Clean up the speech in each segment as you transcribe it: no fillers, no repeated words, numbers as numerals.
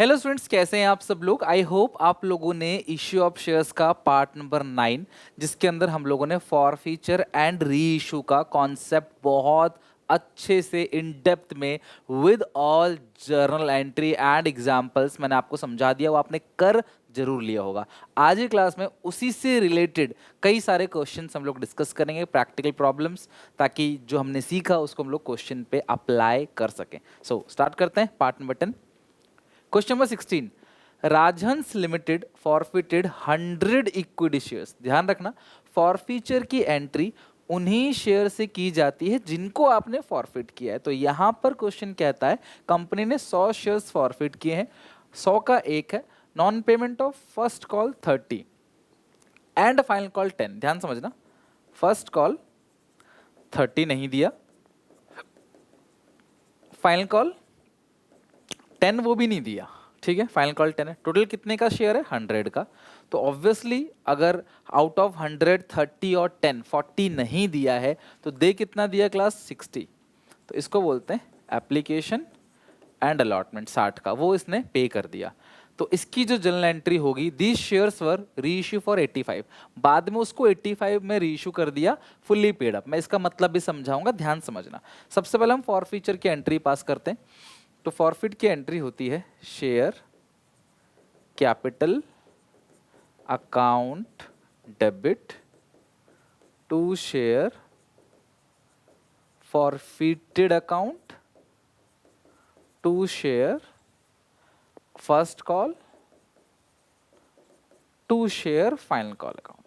Hello students, कैसे हैं आप सब लोग। आई होप आप लोगों ने इश्यू ऑफ शेयर्स का पार्ट नंबर 9, जिसके अंदर हम लोगों ने for feature and re issue का कॉन्सेप्ट बहुत अच्छे से इन डेप्थ में with all journal entry and examples मैंने आपको समझा दिया, वो आपने कर जरूर लिया होगा। आज की क्लास में उसी से रिलेटेड कई सारे क्वेश्चंस हम लोग डिस्कस करेंगे, प्रैक्टिकल प्रॉब्लम्स, ताकि जो हमने सीखा उसको हम लोग क्वेश्चन पे अप्लाई कर सकें। सो स्टार्ट करते हैं पार्ट नंबर 10। क्वेश्चन नंबर 16, राजहंस लिमिटेड फॉरफिटेड 100 इक्विटी शेयर्स। ध्यान रखना, फॉरफीचर की एंट्री उन्हीं शेयर से की जाती है जिनको आपने फॉरफिट किया है। तो यहां पर क्वेश्चन कहता है कंपनी ने 100 शेयर्स फॉरफिट किए हैं, 100 का एक है, non payment of first call 30 and final call 10। ध्यान समझना, फर्स्ट कॉल 30 नहीं दिया, फाइनल कॉल 10 वो भी नहीं दिया। ठीक है, फाइनल कॉल 10 है। टोटल कितने का शेयर है? 100 का। तो ऑब्वियसली अगर आउट ऑफ 100 30 और 10 40 नहीं दिया है तो दे कितना दिया क्लास? 60। तो इसको बोलते हैं एप्लीकेशन एंड अलॉटमेंट। 60 का वो इसने पे कर दिया। तो इसकी जो जर्नल एंट्री होगी, दीज शेयर्स वर री इश्यू फॉर 85। बाद में उसको 85 में री इश्यू कर दिया, फुल्ली पेड अप। मैं इसका मतलब भी समझाऊंगा, ध्यान समझना। सबसे पहले हम फॉर फीचर की एंट्री पास करते हैं। तो फॉरफिट की एंट्री होती है share capital account debit to share forfeited account to share first call to share final call account.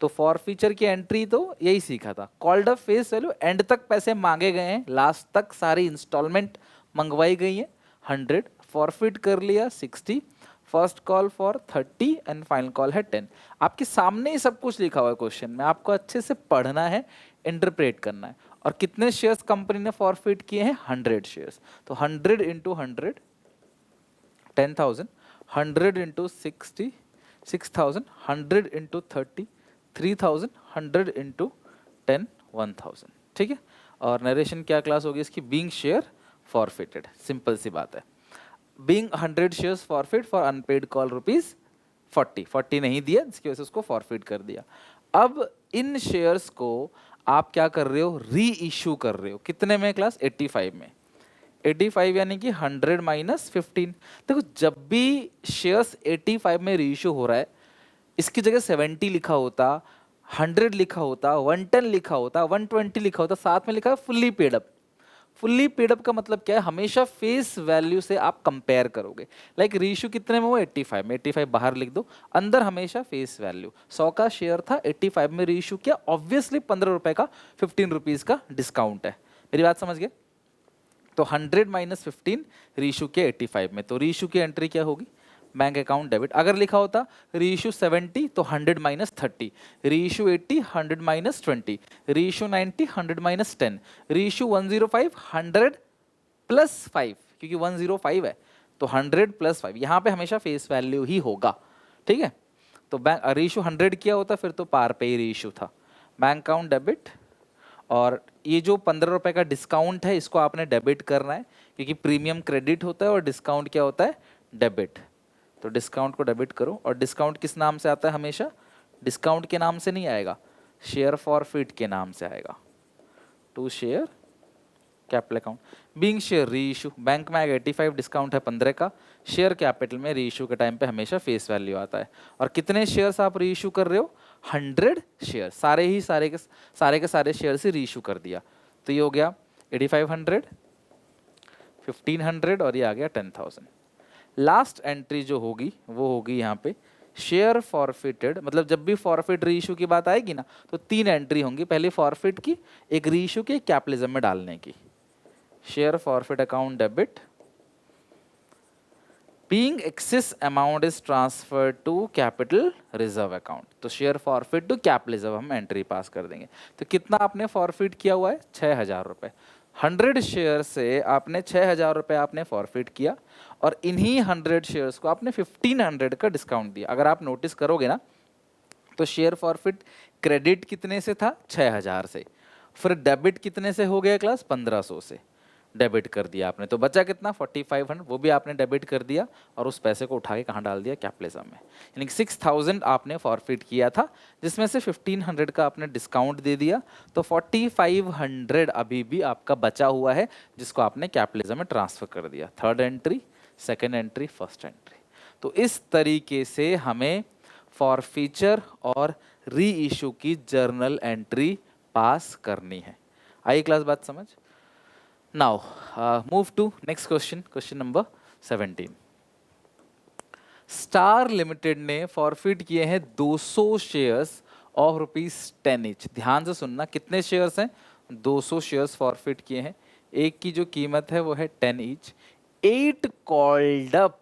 तो फॉर फीचर की एंट्री तो यही सीखा था, called up face value, end तक पैसे मांगे गए हैं, लास्ट तक सारी इंस्टॉलमेंट मंगवाई गई है। 100 फॉरफिट कर लिया 60, first call for 30 and final call है 10। आपके सामने ही सब कुछ लिखा हुआ है क्वेश्चन में, आपको अच्छे से पढ़ना है, इंटरप्रेट करना है। और कितने शेयर्स कंपनी ने फॉरफिट किए हैं? 100 शेयर्स। तो 100 इंटू 100 10,000, 100 इंटू 60 6,000, 100 इंटू 30 3,000, 100 इंटू 10 1,000। ठीक है, और नरेशन क्या क्लास होगी इसकी? Being share forfeited. सिंपल सी बात है, being 100 shares forfeit for unpaid call rupees 40 नहीं दिया, जिसकी वजह से उसको फॉरफिट कर दिया। अब इन शेयर्स को आप क्या कर रहे हो? री इश्यू कर रहे हो। कितने में क्लास? 85 में। 85 यानी कि 100 माइनस 15। देखो, जब भी शेयर्स 85 में री इश्यू हो रहा है, इसकी जगह 70 लिखा होता, 100 लिखा होता, 110 लिखा होता, 120 लिखा होता, साथ में लिखा है fully paid up. Fully paid up का मतलब क्या है? हमेशा फेस वैल्यू से आप कंपेयर करोगे। लाइक रीइश्यू कितने में? वो 85 में। 85 बाहर लिख दो, अंदर हमेशा फेस वैल्यू। 100 का शेयर था, 85 में रीइश्यू किया, ऑब्वियसली 15 रुपए का 15 रुपीज का डिस्काउंट है। मेरी बात समझ गए? तो 100 माइनस 15 रीइश्यू के 85 में। तो रीइश्यू की एंट्री क्या होगी? Bank account debit. अगर लिखा होता रीइश्यू 70 तो 100 minus 30, reissue 80 100 minus 20, reissue 90 100 minus 10, reissue 105 100 plus 5, क्योंकि 105 है तो 100 प्लस 5। यहाँ पे हमेशा फेस वैल्यू ही होगा। ठीक है, तो बैंक रीइश्यू 100 किया होता फिर तो पार पे ही रीइश्यू था। बैंक अकाउंट डेबिट, और ये जो 15 रुपए का डिस्काउंट है इसको आपने डेबिट करना है, क्योंकि प्रीमियम क्रेडिट होता है और डिस्काउंट क्या होता है? डेबिट। तो डिस्काउंट को डेबिट करो। और डिस्काउंट किस नाम से आता है? हमेशा डिस्काउंट के नाम से नहीं आएगा, शेयर फॉरफिट के नाम से आएगा। To share capital account being share re issue. Bank में आएगा 85, डिस्काउंट है 15 का, शेयर कैपिटल में री इशू के टाइम पे हमेशा फेस वैल्यू आता है। और कितने शेयर्स आप री इशू कर रहे हो? 100 शेयर, सारे के सारे शेयर से री इशू कर दिया। तो ये हो गया 8500, 1500 और ये आ गया 10,000। लास्ट एंट्री जो होगी वो होगी यहाँ पे शेयर फॉरफिटेड। मतलब जब भी फॉरफिट री इशू की बात आएगी ना, तो 3 एंट्री होंगी, पहले फॉरफिट की, एक री इशू की, कैपिटलिज्म में डालने की। Share forfeit account debit, being excess amount is transfer to capital reserve account. तो शेयर फॉरफिट टू कैपिटलिज्म हम एंट्री पास कर देंगे। तो कितना आपने फॉरफिट किया हुआ है? 6,000 रुपए। 100 शेयर से आपने 6,000 रुपए आपने फॉरफिट किया, और इन्हीं 100 शेयर्स को आपने 1500 का डिस्काउंट दिया। अगर आप नोटिस करोगे ना, तो शेयर फॉरफिट क्रेडिट कितने से था? 6,000 से। फिर डेबिट कितने से हो गया क्लास? 1500 से। डेबिट कर दिया आपने, तो बचा कितना 4500, वो भी आपने डेबिट कर दिया और उस पैसे को उठा के कहाँ डाल दिया, कैपिटलिज्म में। यानी कि 6000 आपने फॉरफिट किया था, जिसमें से 1500 का आपने डिस्काउंट दे दिया, तो 4500 अभी भी आपका बचा हुआ है, जिसको आपने कैपिटलिज्म में ट्रांसफर कर दिया। Third entry, second entry, first entry. तो इस तरीके से हमें फॉरफीचर और री इशू की जर्नल एंट्री पास करनी है। आई क्लास बात समझ? Now move to next question, question number 17। Star limited ने फॉरफिट किए हैं 200 शेयर्स ऑफ ₹10 ईच। ध्यान से सुनना, कितने शेयर्स हैं? 200 शेयर्स फॉरफिट किए हैं, एक की जो कीमत है वो है 10 each. 8 called up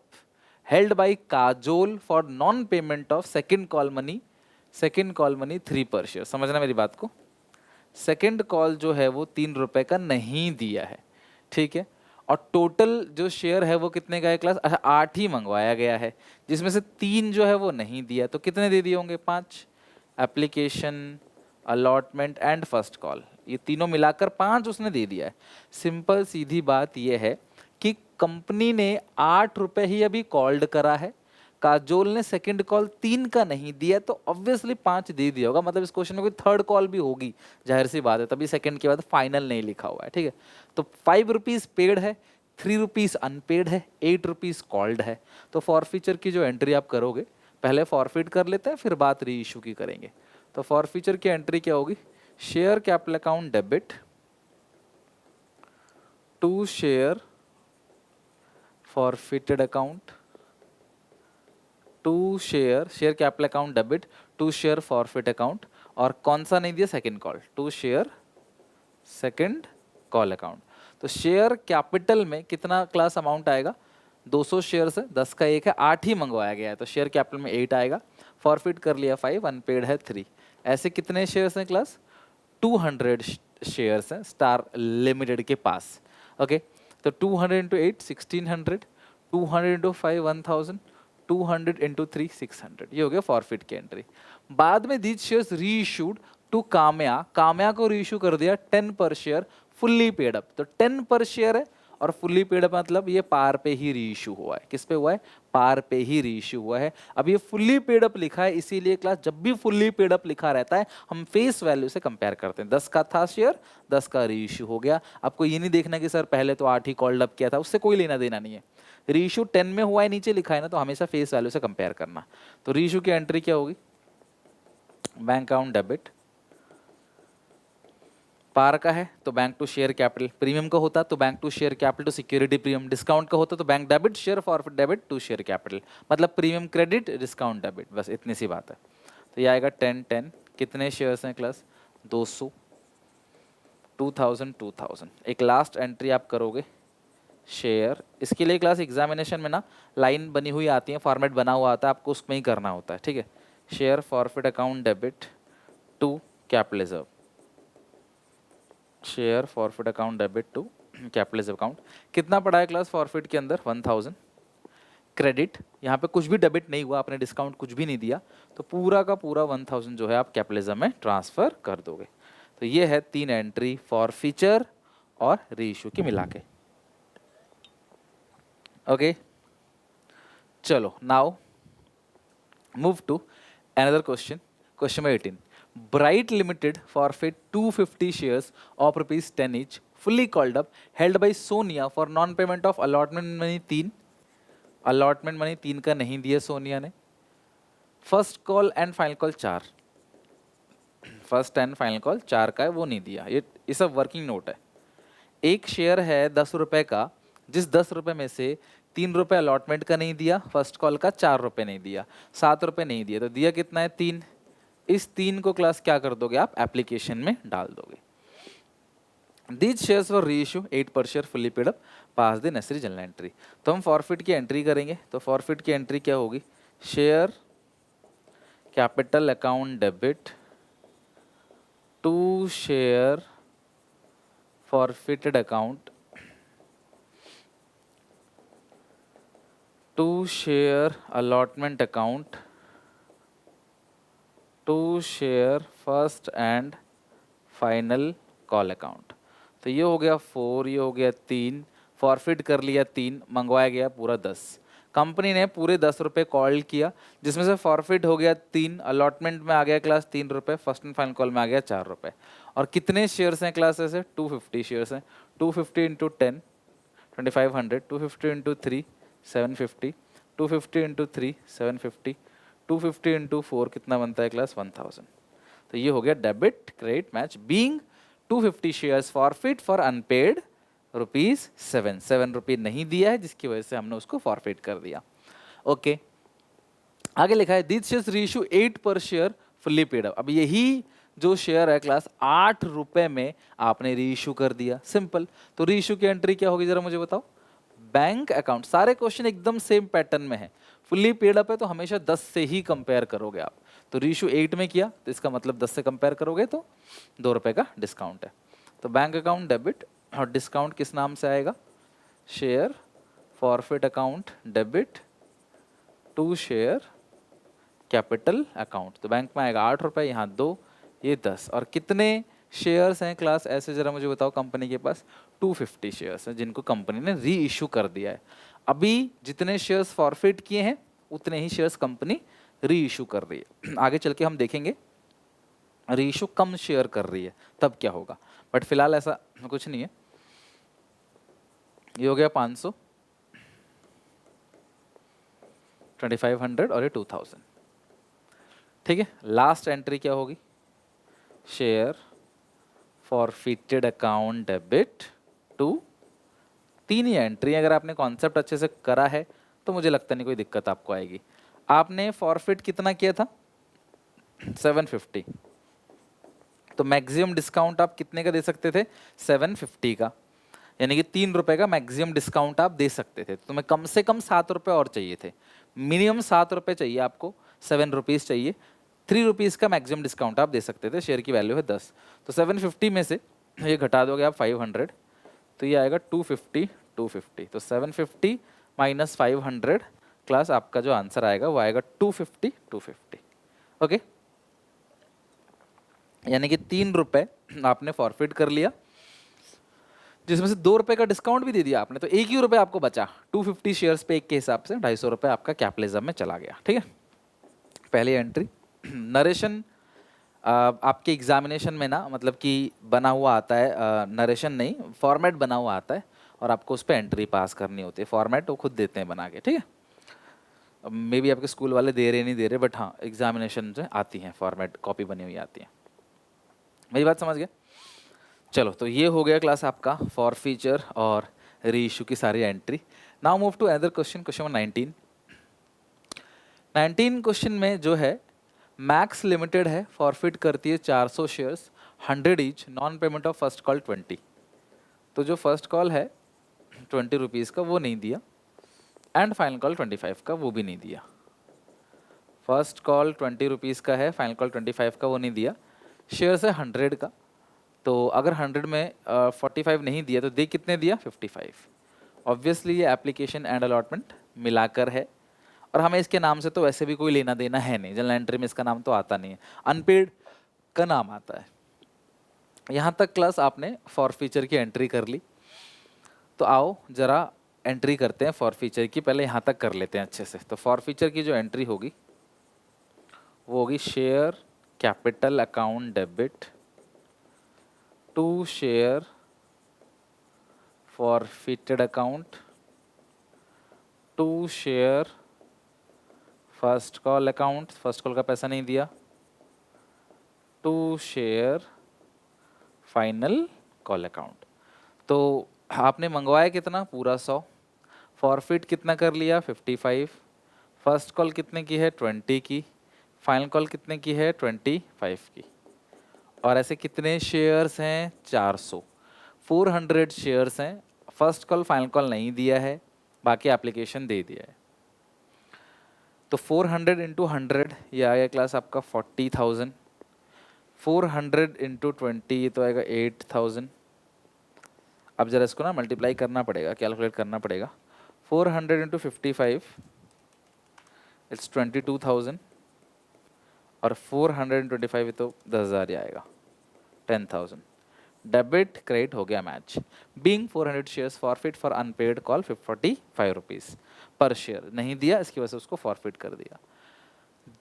held bye Kajol for non payment of second call money, 3 पर शेयर। समझना मेरी बात को, सेकंड कॉल जो है वो 3 रुपए का नहीं दिया है, ठीक है। और टोटल जो शेयर है वो कितने का है क्लास? अच्छा, 8 ही मंगवाया गया है, जिसमें से 3 जो है वो नहीं दिया, तो कितने दे दिए होंगे? 5। Application, allotment and first call, ये तीनों मिलाकर 5 उसने दे दिया है। सिंपल सीधी बात ये है कि कंपनी ने 8 रुपए ही अभी कॉल्ड करा है, काजोल ने सेकंड कॉल 3 का नहीं दिया, तो ऑब्वियसली 5 दे दिया होगा। मतलब इस क्वेश्चन में कोई थर्ड कॉल भी होगी, जाहिर सी बात है, तभी सेकंड के बाद फाइनल नहीं लिखा हुआ है, ठीक है। तो 5 रुपीज पेड है, 3 रुपीज अनपेड है, 8 रुपीज कॉल्ड है। तो फॉरफीचर की जो एंट्री आप करोगे, पहले फॉरफिट कर लेते हैं, फिर बात री इशू की करेंगे। तो फॉरफीचर की एंट्री क्या होगी? Share capital account debit to share forfeited account, to share capital account debit to share forfeit account, और कौन सा नहीं दिया? Second call, to share second call account. तो शेयर कैपिटल में कितना क्लास अमाउंट आएगा? 200 शेयर्स है, 10 का 1 है, 8 ही मंगवाया गया है, तो शेयर कैपिटल में 8 आएगा। फॉरफिट कर लिया 5, अनपेड है 3। ऐसे कितने शेयर्स हैं क्लास? 200 शेयर्स हैं स्टार लिमिटेड के पास। ओके, तो 200 इंटू 8 1600, 200 इंटू 5 1000, 200 इंटू 3 600, ये हो गया फॉरफिट की एंट्री। बाद में दीज शेयर्स री इशूड टू काम्या, काम्या को री इशू कर दिया 10 पर शेयर फुल्ली पेड अप। तो 10 पर शेयर है और फुल्ली पेड अप, मतलब ये पार पे ही री इशू हुआ है। किस पे हुआ है? पार पे ही री इशू हुआ है। अब ये फुल्ली पेड अप लिखा है, इसीलिए क्लास जब भी फुल्ली पेड अप लिखा रहता है हम फेस वैल्यू से कंपेयर करते हैं। 10 का था शेयर, 10 का री इशू हो गया। आपको ये नहीं देखना कि सर पहले तो 8 ही कॉल्ड अप किया था, उससे कोई लेना देना नहीं है। री इशू 10 में हुआ है, नीचे लिखा है ना, तो हमेशा फेस वैल्यू से कंपेयर करना। तो री इशू की एंट्री क्या होगी? बैंक अकाउंट डेबिट, पार का है तो bank to share capital, premium का होता तो bank to share capital to security premium, discount का होता तो bank debit share forfeit debit to share capital, मतलब प्रीमियम क्रेडिट डिस्काउंट डेबिट, बस इतनी सी बात है। तो ये आएगा 10 10। कितने शेयर्स हैं क्लास? 200, 2000 2000। एक लास्ट एंट्री आप करोगे शेयर, इसके लिए क्लास एग्जामिनेशन में ना लाइन बनी हुई आती है, फॉर्मेट बना हुआ आता है, आपको उसमें ही करना होता है, ठीक है। Share forfeit account debit to capital reserve, share forfeit account debit to capital reserve account. कितना पड़ा है क्लास फॉरफिट के अंदर? 1000। क्रेडिट, यहाँ पे कुछ भी डेबिट नहीं हुआ, आपने डिस्काउंट कुछ भी नहीं दिया, तो पूरा का पूरा 1000 जो है आप कैपिटल रिजर्व में ट्रांसफर कर दोगे। तो ये है 3 एंट्री फॉरफीचर और री इशू की मिला के। ओके, चलो now move to another question, question number 18। Bright limited forfeit 250 shares of ₹10 each fully called up held by Sonia for non payment of allotment money 3। Allotment money 3 का नहीं दिया सोनिया ने। First call and final call 4, first and final call 4 का है, वो नहीं दिया। ये सब वर्किंग नोट है। एक शेयर है 10 रुपए का, जिस 10 रुपए में से 3 रुपए अलॉटमेंट का नहीं दिया, फर्स्ट कॉल का 4 रुपए नहीं दिया, 7 रुपए नहीं दिया, तो दिया कितना है? 3। इस 3 को क्लास क्या कर दोगे आप? एप्लीकेशन में डाल दोगे। दीज शेयर्स वर री इशू 8 पर share fully paid up, pass the necessary general entry. तो हम फॉरफिट की एंट्री करेंगे, तो फॉरफिट की एंट्री क्या होगी? Share capital account debit to share forfeited account to share allotment account to share first and final call account. तो ये हो गया 4, ये हो गया 3, फॉरफिट कर लिया 3, मंगवाया गया पूरा 10। कंपनी ने पूरे 10 रुपये कॉल किया, जिसमें से फॉरफिट हो गया 3, अलॉटमेंट में आ गया क्लास 3 रुपये, फर्स्ट एंड फाइनल कॉल में आ गया 4 रुपये। और कितने शेयर्स हैं क्लास ऐसे? 250 शेयर्स हैं। 250 इंटू 10 2500, 250 इंटू 3 750, 250 इंटू 3 750, 250 इंटू 4 कितना बनता है क्लास? 1000। तो ये हो गया debit credit match being 250 shares forfeit for unpaid ₹7। 7 रुपये नहीं दिया है, जिसकी वजह से हमने उसको फॉरफिट कर दिया। ओके, आगे लिखा है दिस शेयर्स रीइश्यू 8 पर शेयर फुल्ली पेड अप। अब यही जो शेयर है क्लास 8 रुपए में आपने रीइश्यू कर दिया, सिंपल। तो रीइश्यू की एंट्री क्या होगी जरा मुझे बताओ? Bank account. सारे क्वेश्चन एकदम सेम पैटर्न में है। फुल्ली पेड अप है तो हमेशा 10 से ही कंपेयर करोगे आप। तो रीइश्यू 8 में किया तो इसका मतलब 10 से कंपेयर करोगे तो 2 रुपए का डिस्काउंट है। तो बैंक अकाउंट डेबिट, और डिस्काउंट किस नाम से आएगा? Share forfeit account debit to share capital account. तो बैंक में आएगा 8 रुपए, यहाँ 2, ये 10। और कितने शेयर्स हैं क्लास ऐसे जरा मुझे बताओ? कंपनी के पास 250 शेयर्स हैं जिनको कंपनी ने री इशू कर दिया है। अभी जितने शेयर्स फॉरफिट किए हैं उतने ही शेयर्स कंपनी री इशू कर रही है। आगे चल के हम देखेंगे री इशू कम शेयर कर रही है तब क्या होगा, बट फिलहाल ऐसा कुछ नहीं है। ये हो गया 500, 2500 और ये 2000। ठीक है, लास्ट एंट्री क्या होगी? Share forfeited account debit to. 3 ही एंट्री, अगर आपने कॉन्सेप्ट अच्छे से करा है तो मुझे लगता नहीं कोई दिक्कत आपको आएगी। आपने फॉरफिट कितना किया था? 750। तो मैक्सिमम डिस्काउंट आप कितने का दे सकते थे? 750 का, यानी कि 3 रुपए का मैक्सिमम डिस्काउंट आप दे सकते थे। तो तुम्हें कम से कम 7 रुपए और चाहिए थे, मिनिमम 7 रुपए चाहिए आपको, 7 रुपीज़ चाहिए। 3 रुपीज़ का मैक्सिमम डिस्काउंट आप दे सकते थे, शेयर की वैल्यू है 10। तो 750 में से ये घटा दोगे आप 500, तो ये आएगा 250, 250। तो 750 माइनस 500 क्लास आपका जो आंसर आएगा वो आएगा 250, 250। ओके, यानी कि 3 रुपए आपने फॉरफिट कर लिया, जिसमें से 2 रुपए का डिस्काउंट भी दे दिया आपने, तो 1 ही रुपए आपको बचा। 250 शेयर्स पे एक के हिसाब से 250 रुपए आपका कैपिटलिज्म में चला गया। ठीक है, पहली एंट्री। नरेशन आपके एग्जामिनेशन में ना, मतलब कि बना हुआ आता है, नरेशन नहीं, फॉर्मेट बना हुआ आता है और आपको उस पर एंट्री पास करनी होती है। फॉर्मेट वो खुद देते हैं बना के। ठीक है, मे बी आपके स्कूल वाले दे रहे नहीं दे रहे, बट हाँ एग्जामिनेशन से आती हैं, फॉर्मेट कॉपी बनी हुई आती है। मेरी बात समझ गए? चलो, तो ये हो गया क्लास आपका फॉर फीचर और री इशू की सारी entry. Now move to other question, question number 19। 19 question में जो है मैक्स लिमिटेड है, फॉरफिट करती है 400 shares 100 each, non payment of first call 20। तो जो फर्स्ट कॉल है 20 रुपीज़ का वो नहीं दिया, एंड फाइनल कॉल 25 का वो भी नहीं दिया। फर्स्ट कॉल 20 रुपीज़ का है, फाइनल कॉल 25 का वो नहीं दिया। शेयर्स है 100 का, तो अगर 100 में 45 नहीं दिया तो दे कितने दिया? 55। ऑब्वियसली ये एप्लीकेशन एंड अलॉटमेंट मिलाकर है, और हमें इसके नाम से तो वैसे भी कोई लेना देना है नहीं, जनरल एंट्री में इसका नाम तो आता नहीं है, अनपेड का नाम आता है। यहाँ तक क्लास आपने फॉर फीचर की एंट्री कर ली, तो आओ जरा एंट्री करते हैं फॉर फीचर की। पहले यहाँ तक कर लेते हैं अच्छे से। तो फॉर फीचर की जो एंट्री होगी वो होगी share capital account debit to share forfeited account to share first call account, first call का पैसा नहीं दिया, to share final call account. तो आपने मंगवाया कितना? पूरा 100। फॉरफिट कितना कर लिया? 55। फर्स्ट कॉल कितने की है? 20 की। फाइनल कॉल कितने की है? 25 की। और ऐसे कितने शेयर्स हैं? 400। 400 शेयर्स हैं। फर्स्ट कॉल फाइनल कॉल नहीं दिया है, बाकी एप्लीकेशन दे दिया है। तो 400 इंटू 100 ये आएगा क्लास आपका 40,000। 400 इंटू 20 ये तो आएगा 8,000। अब जरा इसको ना मल्टीप्लाई करना पड़ेगा, कैलकुलेट करना पड़ेगा। 400 इंटू 55 इट्स 22,000, और 425 तो 10,000 ही आएगा, 10,000। डेबिट क्रेडिट हो गया match. Being 400 shares forfeit for unpaid call 45 rupees पर शेयर, नहीं दिया इसकी वजह से उसको फॉरफिट कर दिया।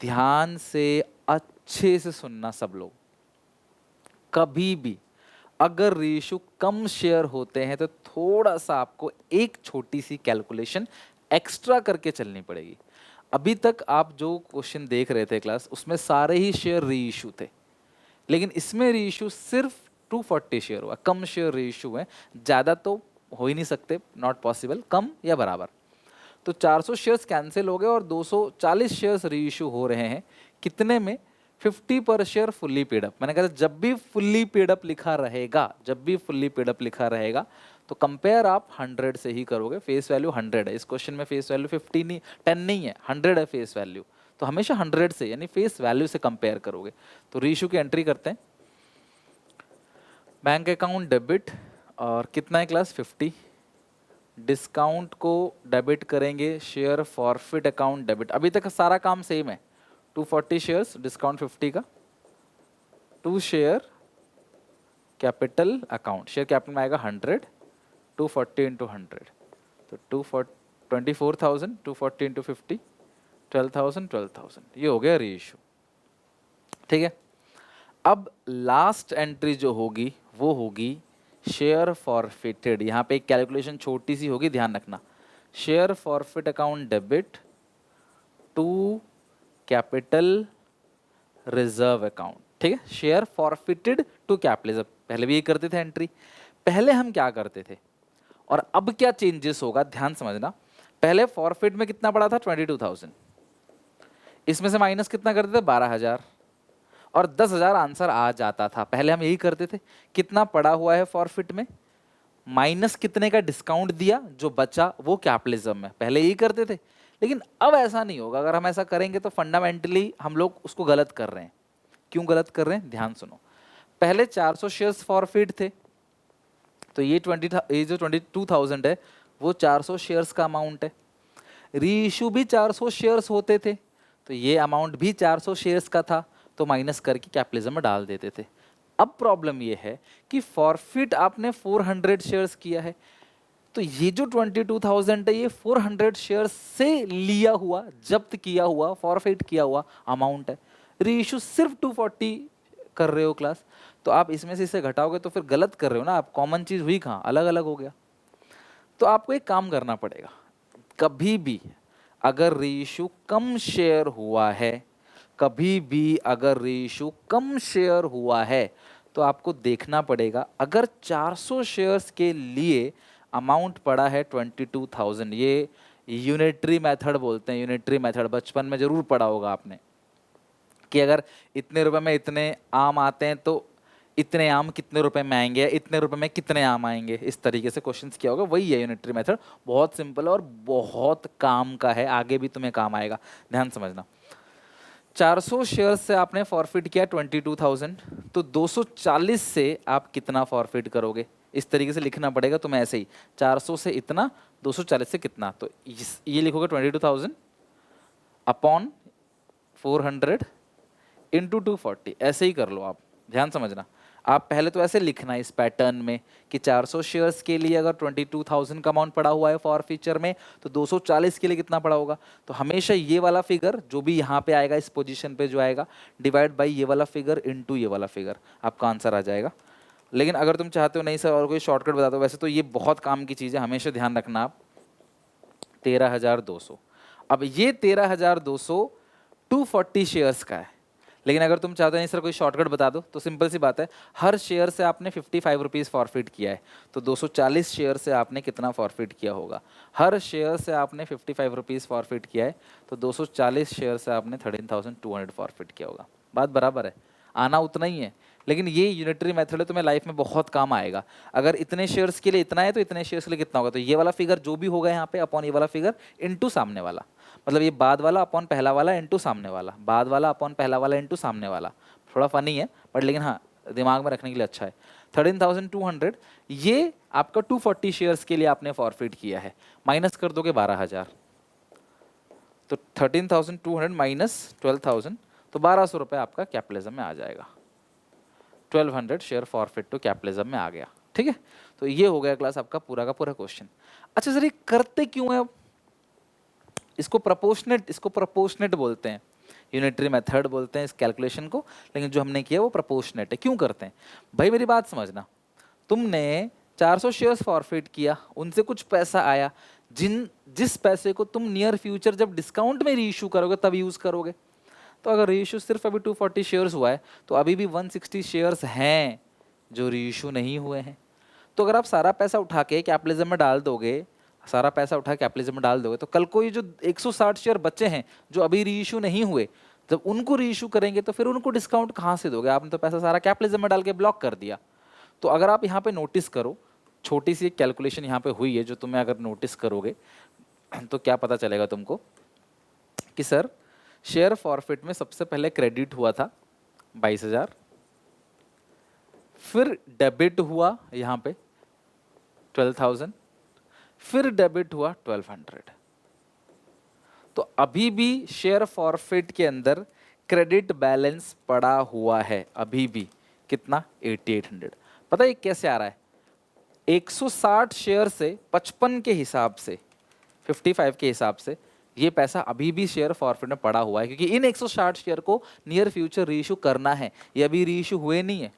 ध्यान से अच्छे से सुनना सब लोग, कभी भी अगर रेशो कम शेयर होते हैं तो थोड़ा सा आपको एक छोटी सी कैलकुलेशन एक्स्ट्रा करके चलनी पड़ेगी। अभी तक आप जो क्वेश्चन देख रहे थे क्लास, उसमें सारे ही शेयर रीइशू थे, लेकिन इसमें रीइशू सिर्फ 240 शेयर हुआ, कम शेयर रीइशू है, ज़्यादा तो हो ही नहीं सकते, नॉट पॉसिबल, कम या बराबर। तो 400 शेयर्स कैंसिल हो गए और 240 शेयर्स रीइशू हो रहे हैं। कितने में? 50 पर शेयर फुल्ली पेड अप। मैंने कहा जब भी फुल्ली पेड अप लिखा रहेगा, जब भी फुल्ली पेड अप लिखा रहेगा तो कंपेयर आप 100 से ही करोगे। फेस वैल्यू 100 है इस क्वेश्चन में, फेस वैल्यू 50 नहीं, 10 नहीं है, 100 है फेस वैल्यू, तो हमेशा 100 से यानी फेस वैल्यू से कंपेयर करोगे। तो रीइशू की एंट्री करते हैं। बैंक अकाउंट डेबिट और कितना है क्लास 50, डिस्काउंट को डेबिट करेंगे, शेयर फॉरफिट अकाउंट डेबिट। अभी तक सारा काम सेम है, 240 शेयर्स डिस्काउंट 50 का, to share capital account, share capital में आएगा 100, 240 इंटू 100 तो 24,000, 240 इंटू 50 12,000 12,000, ये हो गया रीइशू। ठीक है, अब लास्ट एंट्री जो होगी वो होगी शेयर फॉरफिटेड। यहाँ पे एक कैलकुलेशन छोटी सी होगी, ध्यान रखना। Share forfeit account debit to capital reserve account. ठीक है, share forfeited to capital reserve, पहले भी ये करते थे एंट्री। पहले हम क्या करते थे और अब क्या चेंजेस होगा, ध्यान समझना। पहले फॉरफिट में कितना पड़ा था 22,000, इसमें से माइनस कितना करते थे 12,000 और 10,000 आंसर आ जाता था। पहले हम यही करते थे, कितना पड़ा हुआ है फॉरफिट में, माइनस कितने का डिस्काउंट दिया, जो बचा वो कैपिटलिज्म में, पहले यही करते थे। लेकिन अब ऐसा नहीं होगा। अगर हम ऐसा करेंगे तो फंडामेंटली हम लोग उसको गलत कर रहे हैं। क्यों गलत कर रहे हैं, ध्यान सुनो। पहले 400 शेयर्स फॉरफिट थे, तो ये जो 22,000 है वो 400 शेयर्स का अमाउंट है। रीइशू भी 400 शेयर्स होते थे, तो ये अमाउंट भी 400 शेयर्स का था, तो माइनस करके कैपिटलिज्म में डाल देते थे। अब प्रॉब्लम ये है कि फॉरफिट आपने 400 शेयर्स किया है, तो ये जो 22,000 है ये 400 शेयर्स से लिया हुआ, जब्त किया हुआ, फॉरफिट किया हुआ अमाउंट है। रीइशू सिर्फ 240 कर रहे हो क्लास, तो आप इसमें से इसे घटाओगे तो फिर गलत कर रहे हो ना आप। कॉमन चीज हुई कहाँ, अलग अलग हो गया। तो आपको एक काम करना पड़ेगा, कभी भी अगर रीइशू कम शेयर हुआ है, कभी भी अगर रीइशू कम शेयर हुआ है, तो आपको देखना पड़ेगा अगर 400 शेयर्स के लिए अमाउंट पड़ा है 22,000, ये यूनिटरी मेथड बोलते हैं। यूनिटरी मेथड बचपन में जरूर पढ़ा होगा आपने कि अगर इतने रुपए में इतने आम आते हैं तो इतने आम कितने रुपए में आएंगे, इतने रुपए में कितने आम आएंगे, इस तरीके से क्वेश्चंस किया होगा। वही है यूनिटरी मेथड, बहुत सिंपल है और बहुत काम का है, आगे भी तुम्हें काम आएगा, ध्यान समझना। 400 शेयर से आपने फॉरफिट किया 22,000, तो 240 से आप कितना फॉरफिट करोगे, इस तरीके से लिखना पड़ेगा तुम्हें ऐसे ही। 400 से इतना, 240 से कितना, तो ये लिखोगे 22,000 अपॉन 400 इंटू 240, ऐसे ही कर लो आप, ध्यान समझना। आप पहले तो ऐसे लिखना इस पैटर्न में कि 400 शेयर्स के लिए अगर 22,000 का अमाउंट पड़ा हुआ है फॉर फीचर में, तो 240 के लिए कितना पड़ा होगा। तो हमेशा ये वाला फिगर जो भी यहाँ पे आएगा, इस पोजीशन पे जो आएगा, डिवाइड बाई ये वाला फिगर इंटू ये वाला फिगर, आपका आंसर आ जाएगा। लेकिन अगर तुम चाहते हो नहीं सर और कोई शॉर्टकट बता दो, वैसे तो ये बहुत काम की चीज़ है, हमेशा ध्यान रखना आप। 13,200, अब ये 13,200 240 शेयर्स का है। लेकिन अगर तुम चाहते नहीं सर कोई शॉर्टकट बता दो, तो सिंपल सी बात है, हर शेयर से आपने 55 रुपीज़ फॉरफिट किया है, तो 240 शेयर से आपने कितना फॉरफिट किया होगा। हर शेयर से आपने 55 रुपीज़ फॉरफिट किया है, तो 240 शेयर से आपने 13,200 फॉरफिट किया होगा। बात बराबर है, आना उतना ही है। लेकिन ये यूनिटरी मेथड है, तुम्हें लाइफ में बहुत काम आएगा। अगर इतने शेयर्स के लिए इतना है तो इतने शेयर्स के लिए कितना होगा, तो ये वाला फिगर जो भी होगा यहाँ पे अपॉन ये वाला फिगर इनटू सामने वाला, मतलब ये बाद वाला अपॉन पहला वाला इनटू सामने वाला, बाद वाला अपॉन पहला वाला इनटू सामने वाला। थोड़ा फनी है बट लेकिन हाँ दिमाग में रखने के लिए अच्छा है। 13,200 ये आपका 240 शेयर्स के लिए आपने फॉरफिट किया है, माइनस कर दोगे 12,000, तो 13,200 माइनस 12,000, तो 1,200 रुपये आपका कैपिटलिज्म में आ जाएगा। 1200 शेयर फॉरफिट टू कैपिटलिज्म में आ गया। ठीक है, तो ये हो गया क्लास आपका पूरा का पूरा क्वेश्चन। अच्छा सर, ये करते क्यों है अब? इसको प्रोपोर्शनेट बोलते हैं, यूनिटरी मेथड बोलते हैं इस कैलकुलेशन को, लेकिन जो हमने किया वो प्रोपोर्शनेट है। क्यों करते हैं भाई, मेरी बात समझना, तुमने 400 शेयर्स फॉरफिट किया, उनसे कुछ पैसा आया, जिस पैसे को तुम नियर फ्यूचर जब डिस्काउंट में रीइश्यू करोगे तब यूज करोगे। तो अगर रीइश्यू सिर्फ अभी 240 शेयर्स हुआ है तो अभी भी 160 शेयर्स हैं जो रीइश्यू नहीं हुए हैं। तो अगर आप सारा पैसा उठा के कैपिटलिज्म में डाल दोगे, सारा पैसा उठा कैपिटलिज्म में डाल दोगे, तो कल को ये जो 160 शेयर बचे हैं जो अभी रीइश्यू नहीं हुए, जब उनको रीइश्यू करेंगे तो फिर उनको डिस्काउंट कहाँ से दोगे? आपने तो पैसा सारा कैपिटलिज्म में डाल के ब्लॉक कर दिया। तो अगर आप यहाँ पे नोटिस करो, छोटी सी एक कैलकुलेशन यहाँ पे हुई है जो तुम्हें अगर नोटिस करोगे तो क्या पता चलेगा तुमको कि सर शेयर फॉरफिट में सबसे पहले क्रेडिट हुआ था 22,000, फिर डेबिट हुआ यहाँ पे 12,000, फिर डेबिट हुआ 1200। तो अभी भी शेयर फॉरफिट के अंदर क्रेडिट बैलेंस पड़ा हुआ है अभी भी, कितना? 8800। पता है कैसे आ रहा है? 160 शेयर से 55 के हिसाब से, 55 के हिसाब से ये पैसा अभी भी शेयर फॉरफिट में पड़ा हुआ है, क्योंकि इन 160 शेयर को नियर फ्यूचर रीइश्यू करना है। ये अभी रीइश्यू हुए नहीं है,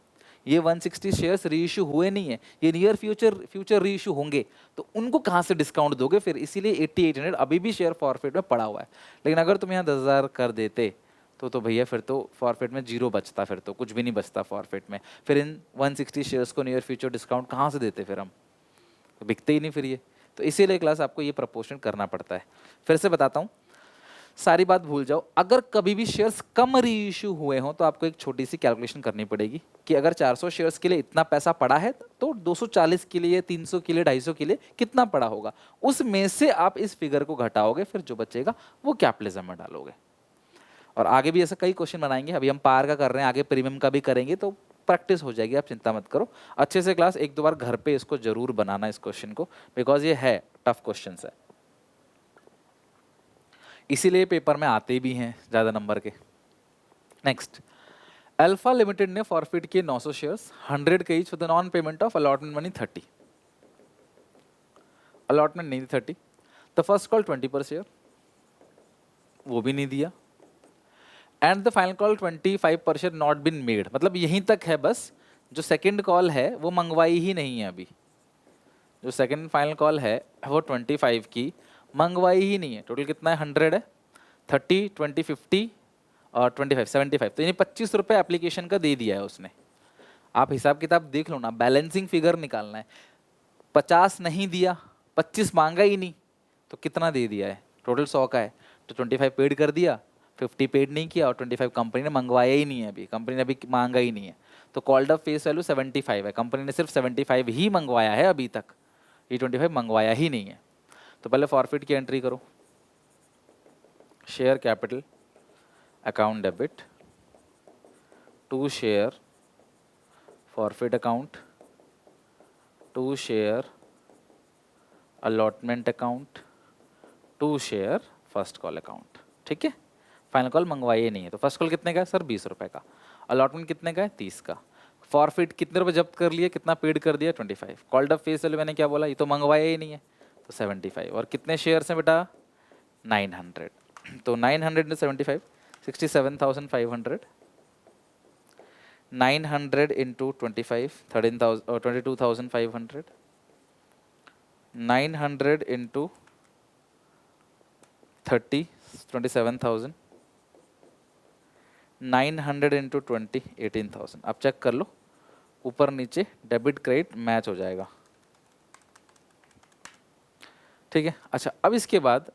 ये 160 शेयर्स रीइश्यू हुए नहीं है, ये नियर फ्यूचर रीइश्यू होंगे, तो उनको कहाँ से डिस्काउंट दोगे फिर? इसीलिए 8800 अभी भी शेयर फॉरफिट में पड़ा हुआ है। लेकिन अगर तुम यहाँ 10,000 कर देते तो भैया फिर तो फॉरफिट में जीरो बचता, फिर तो कुछ भी नहीं बचता फॉरफिट में। फिर इन 160 शेयर्स को नियर फ्यूचर डिस्काउंट कहाँ से देते फिर हम? तो बिकते ही नहीं फिर ये। तो इसीलिए क्लास आपको ये प्रपोर्शन करना पड़ता है। फिर से बताता हूँ, सारी बात भूल जाओ। अगर कभी भी शेयर्स कम रीइश्यू हुए हों तो आपको एक छोटी सी कैलकुलेशन करनी पड़ेगी कि अगर 400 शेयर्स के लिए इतना पैसा पड़ा है तो 240 के लिए, 300 के लिए, 250 के लिए कितना पड़ा होगा, उसमें से आप इस फिगर को घटाओगे, फिर जो बचेगा वो कैपिटलिज्म में डालोगे। और आगे भी ऐसा कई क्वेश्चन बनाएंगे, अभी हम पार का कर रहे हैं, आगे प्रीमियम का भी करेंगे, तो प्रैक्टिस हो जाएगी, आप चिंता मत करो। अच्छे से क्लास एक दो बार घर पे इसको जरूर बनाना इस क्वेश्चन को, बिकॉज ये है टफ क्वेश्चन है, इसीलिए पेपर में आते भी हैं ज़्यादा नंबर के। नेक्स्ट, अल्फा लिमिटेड ने फॉरफिट किए 900 शेयर्स, 100 के each, with non payment of allotment money 30। Allotment नहीं दी 30। द फर्स्ट कॉल 20 पर शेयर, वो भी नहीं दिया। एंड द फाइनल कॉल 25 पर शेयर नॉट बिन मेड, मतलब यहीं तक है बस। जो सेकेंड कॉल है वो मंगवाई ही नहीं है अभी, जो सेकेंड फाइनल कॉल है वो 25 की मंगवाई ही नहीं है। टोटल कितना है? 100 है, 30, 20, 50 और 25, 75, तो यानी 25 रुपये एप्लीकेशन का दे दिया है उसने। आप हिसाब किताब देख लो ना, बैलेंसिंग फिगर निकालना है। 50 नहीं दिया, 25 मांगा ही नहीं, तो कितना दे दिया है? टोटल 100 का है, तो 25 पेड कर दिया, 50 पेड नहीं किया, और 25 कंपनी ने मंगवाया ही नहीं है अभी, कंपनी ने अभी मांगा ही नहीं है। तो कॉल्ड अप फेस वैल्यू 75 है, कंपनी ने सिर्फ 75 ही मंगवाया है अभी तक, ये 25 मंगवाया ही नहीं है। तो पहले फॉरफिट की एंट्री करो, share capital account debit to share forfeit account to share allotment account to share first call account. ठीक है, फाइनल कॉल मंगवाइए नहीं है, तो फर्स्ट कॉल कितने का है सर? 20 रुपये का। अलॉटमेंट कितने का है? 30 का। फॉरफिट कितने रुपये जब्त कर लिए, कितना पेड कर दिया? 25। कॉल्ड अप फेस वैल्यू मैंने क्या बोला, ये तो मंगवाया ही नहीं है, तो 75। और कितने शेयर्स हैं बेटा? 900। तो 900 × 75, 67,500। 900 × 25, 13,000 22,500। 900 × 30, 27,000। 900 × 20, 18,000। अब चेक कर लो, ऊपर नीचे डेबिट क्रेडिट मैच हो जाएगा। ठीक है, अच्छा अब इसके बाद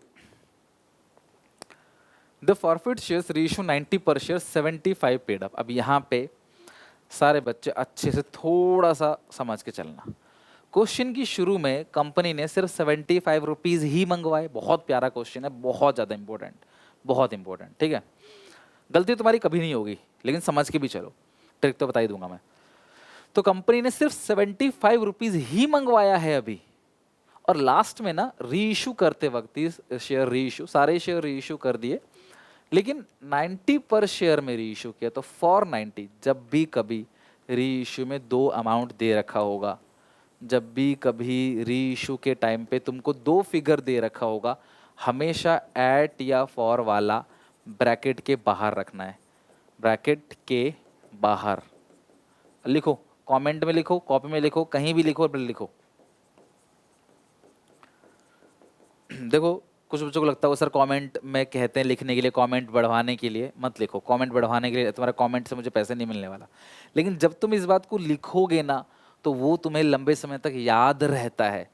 द फॉरफिट शेयर्स रीइश्यू 90 पर शेयर, 75 पेड अप। अब यहाँ पे सारे बच्चे अच्छे से थोड़ा सा समझ के चलना। क्वेश्चन की शुरू में कंपनी ने सिर्फ 75 रुपीज़ ही मंगवाए। बहुत प्यारा क्वेश्चन है, बहुत ज़्यादा इंपॉर्टेंट, बहुत इंपॉर्टेंट। ठीक है, गलती तुम्हारी कभी नहीं होगी, लेकिन समझ के भी चलो, ट्रिक तो बता ही दूंगा मैं। तो कंपनी ने सिर्फ 75 रुपीज़ ही मंगवाया है अभी, और लास्ट में ना रीइश्यू करते वक्त शेयर रीइश्यू, सारे शेयर रीइश्यू कर दिए, लेकिन 90 पर शेयर में रीइश्यू किया। तो फॉर 90 जब भी कभी री इशू में 2 अमाउंट दे रखा होगा, जब भी कभी री इशू के टाइम पे तुमको 2 फिगर दे रखा होगा, हमेशा एट या फॉर वाला ब्रैकेट के बाहर रखना है, ब्रैकेट के बाहर। लिखो, कमेंट में लिखो, कॉपी में लिखो, कहीं भी लिखो, लिखो। देखो कुछ बच्चों को लगता है सर कमेंट में कहते हैं लिखने के लिए, कमेंट बढ़वाने के लिए, मत लिखो। कमेंट बढ़वाने के लिए तुम्हारा कमेंट से मुझे पैसे नहीं मिलने वाला, लेकिन जब तुम इस बात को लिखोगे ना तो वो तुम्हें लंबे समय तक याद रहता है।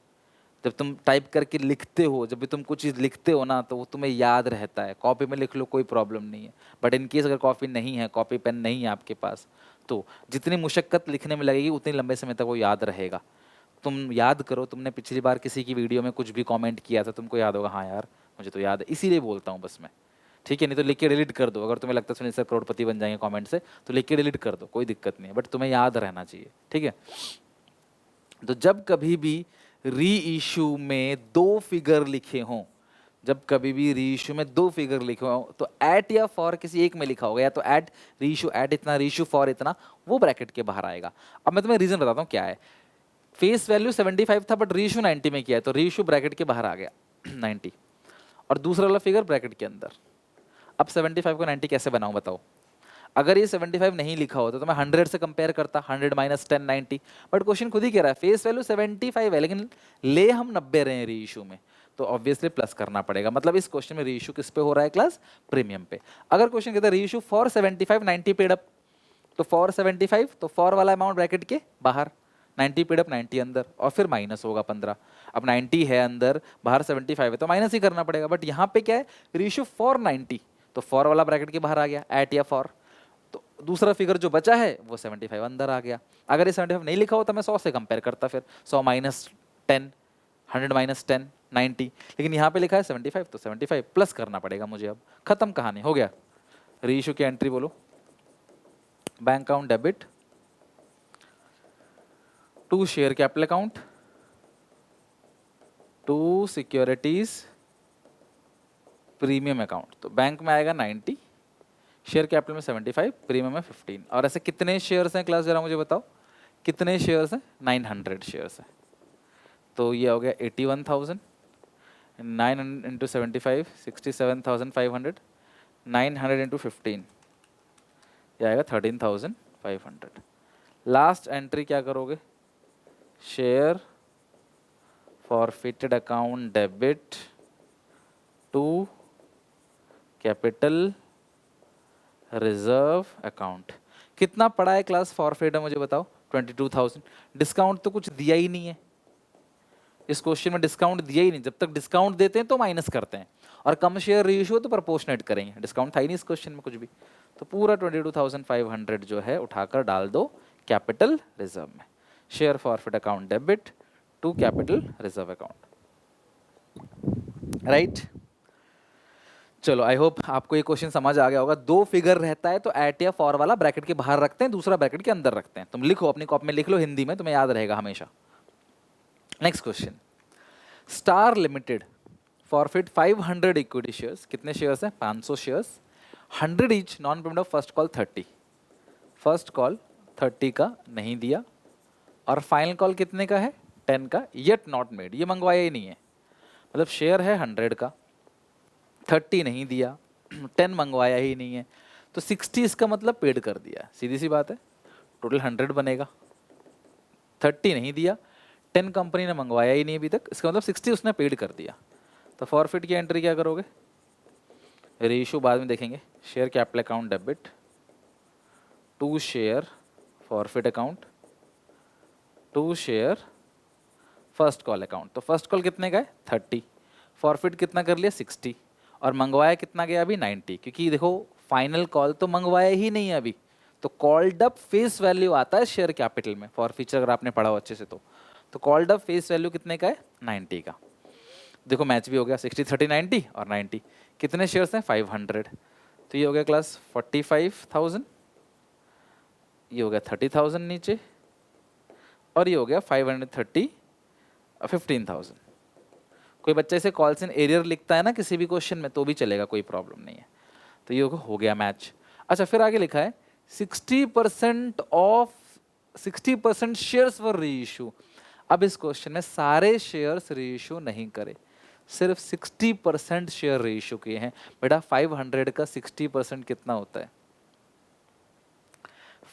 जब तुम टाइप करके लिखते हो, जब भी तुम कुछ चीज़ लिखते हो ना, तो वो तुम्हें याद रहता है। कॉपी में लिख लो, कोई प्रॉब्लम नहीं है, बट इन केस अगर कॉपी नहीं है, कॉपी पेन नहीं है आपके पास, तो जितनी मुशक्कत लिखने में लगेगी उतनी लंबे समय तक वो याद रहेगा। तुम याद करो, तुमने पिछली बार किसी की वीडियो में कुछ भी कमेंट किया था, तुमको याद होगा, हाँ यार मुझे तो याद है, इसीलिए बोलता हूँ बस मैं। ठीक है, नहीं तो लिख के डिलीट कर दो। अगर तुम्हें लगता है सुनील सर करोड़पति बन जाएंगे कमेंट से, तो लिख के डिलीट कर दो, कोई दिक्कत नहीं है, बट तुम्हें याद रहना चाहिए। ठीक है, तो जब कभी भी री इशू में 2 फिगर लिखे हों, जब कभी भी री इशू में 2 फिगर लिखे हों, तो एट या फॉर किसी एक में लिखा होगा, या तो एट री इशू एट इतना, री इशू फॉर इतना, वो ब्रैकेट के बाहर आएगा। अब मैं तुम्हें रीजन बताता हूँ क्या है। फेस वैल्यू 75 था बट रीशू 90 में किया है, तो रीशू ब्रैकेट के बाहर आ गया 90, और दूसरा वाला फिगर ब्रैकेट के अंदर। अब 75 को 90 कैसे बनाऊं बताओ। अगर ये 75 नहीं लिखा होता तो मैं 100 से कंपेयर करता, 100 माइनस 10 90, बट क्वेश्चन खुद ही कह रहा है फेस वैल्यू 75 है लेकिन ले हम 90 रहे हैं री इशू में, तो ऑब्वियसली प्लस करना पड़ेगा। मतलब इस क्वेश्चन में री इशू किस पे हो रहा है क्लास, प्रीमियम पे। अगर क्वेश्चन कहता है री इशू फॉर 75 90 पेड अप, तो फॉर 75 तो फॉर वाला अमाउंट ब्रैकेट के बाहर, 90 पेड अप 90 अंदर, और फिर माइनस होगा 15। अब 90 है अंदर, बाहर 75 है, तो माइनस ही करना पड़ेगा। बट यहाँ पे क्या है, रेशियो फॉर 90, तो फॉर वाला ब्रैकेट के बाहर आ गया, एट या फॉर, तो दूसरा फिगर जो बचा है वो 75 अंदर आ गया। अगर ये 75 नहीं लिखा होता मैं 100 से कंपेयर करता, फिर 100 माइनस 10, 100 माइनस 10 90, लेकिन यहाँ पे लिखा है 75, तो 75 प्लस करना पड़ेगा मुझे। अब खत्म कहानी, हो गया। रीइशू की एंट्री बोलो, bank account debit to share capital account to securities premium account. तो बैंक में आएगा 90, शेयर कैपिटल में 75, प्रीमियम में 15। और ऐसे कितने शेयर्स हैं क्लास, जरा मुझे बताओ कितने शेयर्स हैं। 900 शेयर्स हैं, तो ये हो गया 81,000, 900 इंटू 75 67,500, 900 इंटू 15 ये आएगा 13,500। लास्ट एंट्री क्या करोगे, share forfeited account debit to capital reserve account. कितना पड़ा है क्लास फॉरफिट है मुझे बताओ, 22,000। डिस्काउंट तो कुछ दिया ही नहीं है इस क्वेश्चन में, डिस्काउंट दिया ही नहीं। जब तक डिस्काउंट देते हैं तो माइनस करते हैं, और कम शेयर रेशियो तो प्रोपोर्शनेट करेंगे। डिस्काउंट था ही नहीं इस क्वेश्चन में कुछ भी, तो पूरा 22,500 जो है उठाकर डाल दो कैपिटल रिजर्व में। Share forfeit account debit to capital reserve account, right. चलो आई होप आपको ये क्वेश्चन समझ आ गया होगा। 2 फिगर रहता है तो एट या फॉर वाला ब्रैकेट के बाहर रखते हैं, दूसरा ब्रैकेट के अंदर रखते हैं। तुम लिखो अपनी कॉपी में, लिख लो हिंदी में, तुम्हें याद रहेगा हमेशा। Next question, star limited forfeit 500 equity shares. कितने शेयर्स हैं, 500 shares, 100 each, non payment of first call 30। First call 30 का नहीं दिया, और फाइनल कॉल कितने का है, 10 का, येट नॉट मेड, ये मंगवाया ही नहीं है। मतलब शेयर है 100 का, 30 नहीं दिया, 10 मंगवाया ही नहीं है, तो 60 इसका मतलब पेड कर दिया। सीधी सी बात है, टोटल 100 बनेगा, 30 नहीं दिया, 10 कंपनी ने मंगवाया ही नहीं अभी तक, इसका मतलब 60 उसने पेड कर दिया। तो फॉरफिट की एंट्री क्या करोगे, रेशियो बाद में देखेंगे। Share capital account debit to share forfeit account to share first call account. तो फर्स्ट कॉल कितने का है, 30, फॉरफिट कितना कर लिया, 60, और मंगवाया कितना गया अभी, 90, क्योंकि देखो फाइनल कॉल तो मंगवाया ही नहीं है अभी, तो कॉल्ड अप फेस वैल्यू आता है शेयर कैपिटल में, फॉर फ्यूचर अगर आपने पढ़ा हो अच्छे से तो कॉल्ड अप फेस वैल्यू कितने का है, 90 का। देखो मैच भी हो गया, 60 30 90 और 90, कितने शेयर्स हैं, 500, तो ये हो गया क्लास 45,000, ये हो गया 30,000 नीचे, और ये हो गया 530 15,000। कोई बच्चा इसे कॉल्स इन एरियर लिखता है ना किसी भी क्वेश्चन में तो भी चलेगा, कोई प्रॉब्लम नहीं है। तो ये हो गया मैच। अच्छा फिर आगे लिखा है 60% ऑफ 60% शेयर्स वर री इशू। अब इस क्वेश्चन में सारे शेयर्स री इशू नहीं करे, सिर्फ 60% शेयर री इशू किए हैं। बेटा 500 का 60% कितना होता है?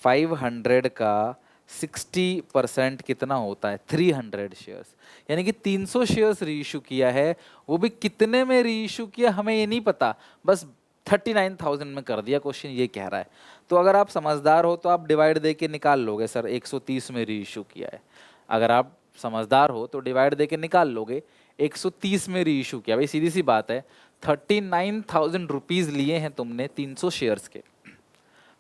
500 का 60% कितना होता है? 300 शेयर्स, यानी कि 300 शेयर्स री इशू किया है। वो भी कितने में री इशू किया हमें ये नहीं पता, बस 39,000 में कर दिया, क्वेश्चन ये कह रहा है। तो अगर आप समझदार हो तो आप डिवाइड दे के निकाल लोगे, सर 130 में री इशू किया है। अगर आप समझदार हो तो डिवाइड दे के निकाल लोगे, 130 में री इशू किया। भाई सीधी सी बात है, 39,000 रुपीज लिए हैं तुमने 300 शेयर्स के।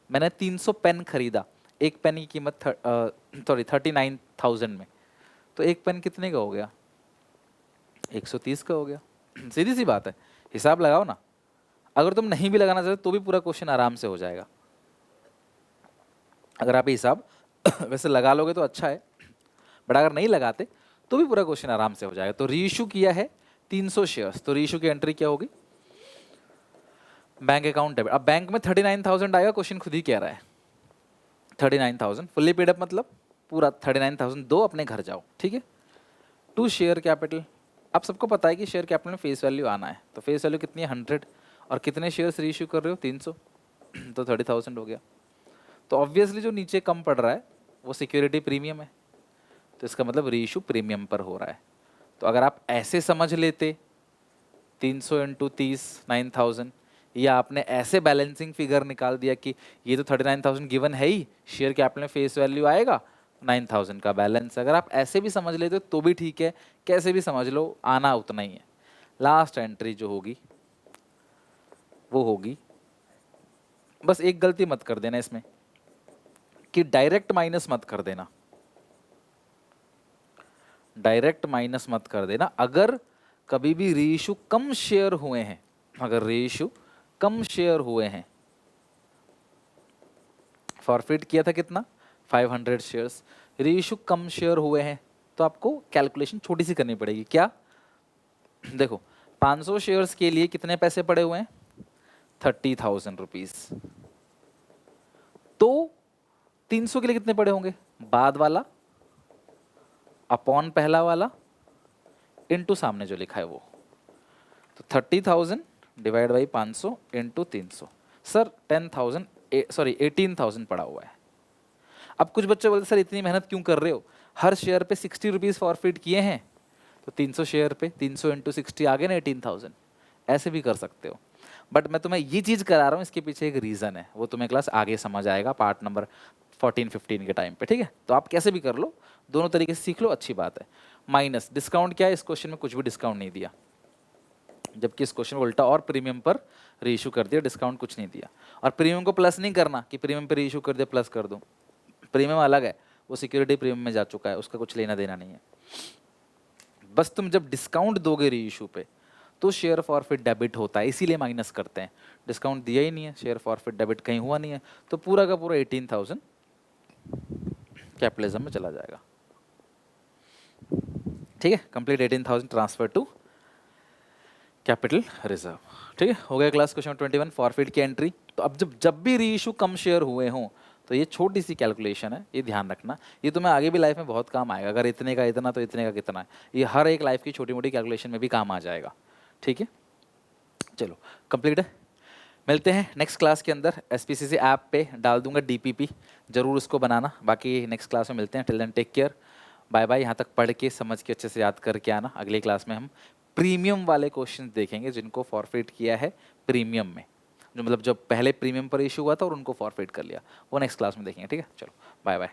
मैंने 300 पेन खरीदा, एक पेन की कीमत 39,000 में, तो एक पेन कितने का हो गया? 130 का हो गया। सीधी सी बात है, हिसाब लगाओ ना। अगर तुम नहीं भी लगाना चाहते तो भी पूरा क्वेश्चन आराम से हो जाएगा। अगर आप हिसाब वैसे लगा लोगे तो अच्छा है, बट अगर नहीं लगाते तो भी पूरा क्वेश्चन आराम से हो जाएगा। तो रीइशू किया है 300 शेयर्स, तो रीइशू की एंट्री क्या होगी? Bank account debit. अब बैंक में 39,000 आएगा, क्वेश्चन खुद ही कह रहा है 39,000 फुल्ली पेड अप, मतलब पूरा 39,000 दो, अपने घर जाओ, ठीक है। टू शेयर कैपिटल, आप सबको पता है कि शेयर कैपिटल में फेस वैल्यू आना है, तो फेस वैल्यू कितनी है? 100, और कितने शेयर्स रीइशू कर रहे हो? 300, तो 30,000 हो गया। तो ऑब्वियसली जो नीचे कम पड़ रहा है वो सिक्योरिटी प्रीमियम है, तो इसका मतलब रीइशू प्रीमियम पर हो रहा है। तो अगर आप ऐसे समझ लेते 300 इंटू 30 9,000, या आपने ऐसे बैलेंसिंग फिगर निकाल दिया कि ये तो 39,000 गिवन है ही, शेयर कैपिटल में फेस वैल्यू आएगा 9,000 का बैलेंस, अगर आप ऐसे भी समझ लेते तो भी ठीक है, कैसे भी समझ लो, आना उतना ही है। लास्ट एंट्री जो होगी वो होगी, बस एक गलती मत कर देना इसमें कि डायरेक्ट माइनस मत कर देना, डायरेक्ट माइनस मत कर देना। अगर कभी भी रीइशू कम शेयर हुए हैं, अगर रीइशू कम शेयर हुए हैं, फॉरफिट किया था कितना? 500 शेयर्स, रीइशू कम शेयर हुए हैं, तो आपको कैलकुलेशन छोटी सी करनी पड़ेगी। क्या? देखो 500 शेयर्स के लिए कितने पैसे पड़े हुए हैं? 30,000 रुपीज। तो 300 के लिए कितने पड़े होंगे? बाद वाला अपॉन पहला वाला इनटू सामने जो लिखा है वो, तो 30,000 डिवाइड बाई 500 इंटू 300। सर 18,000 पड़ा हुआ है। अब कुछ बच्चे बोलते सर इतनी मेहनत क्यों कर रहे हो, हर शेयर पे 60 रुपीज फॉरफिट किए हैं, तो 300 शेयर पे 300 इंटू 60 आ गए ना 18,000, ऐसे भी कर सकते हो। बट मैं तुम्हें ये चीज़ करा रहा हूँ, इसके पीछे एक रीज़न है, वो तुम्हें क्लास आगे समझ आएगा पार्ट नंबर 14-15 के टाइम पे, ठीक है। तो आप कैसे भी कर लो, दोनों तरीके से सीख लो, अच्छी बात है। माइनस डिस्काउंट क्या है? इस क्वेश्चन में कुछ भी डिस्काउंट नहीं दिया, जबकि इस क्वेश्चन को उल्टा और प्रीमियम पर रीइशू कर दिया, डिस्काउंट कुछ नहीं दिया। और प्रीमियम को प्लस नहीं करना कि प्रीमियम पर रीइशू कर दिया प्लस कर दो, प्रीमियम अलग है, वो सिक्योरिटी प्रीमियम में जा चुका है, उसका कुछ लेना देना नहीं है। बस तुम जब डिस्काउंट दोगे रीइशू पे तो शेयर फॉरफिट डेबिट होता है, इसीलिए माइनस करते हैं। डिस्काउंट दिया ही नहीं है, शेयर फॉरफिट डेबिट कहीं हुआ नहीं है, तो पूरा का पूरा 18,000 कैपिटलिज्म में चला जाएगा, ठीक है। Complete 18,000 transfer to capital reserve, ठीक है। हो गया क्लास क्वेश्चन 21 फॉरफिट की एंट्री। तो अब जब भी रीइशू कम शेयर हुए हों तो ये छोटी सी कैलकुलेशन है, ये ध्यान रखना, ये तुम्हें आगे भी लाइफ में बहुत काम आएगा। अगर इतने का इतना तो इतने का कितना है, ये हर एक लाइफ की छोटी मोटी कैलकुलेशन में भी काम आ जाएगा, ठीक है। चलो कंप्लीट है, मिलते हैं नेक्स्ट क्लास के अंदर। SPCC ऐप पे डाल दूंगा DPP, जरूर उसको बनाना। बाकी नेक्स्ट क्लास में मिलते हैं, till then take care, bye bye. यहाँ तक पढ़ के समझ के अच्छे से याद करके आना। अगली क्लास में हम प्रीमियम वाले क्वेश्चन देखेंगे जिनको फॉरफिट किया है प्रीमियम में, जो मतलब जब पहले प्रीमियम पर इशू हुआ था और उनको फॉरफिट कर लिया, वो नेक्स्ट क्लास में देखेंगे, ठीक है। चलो बाय बाय।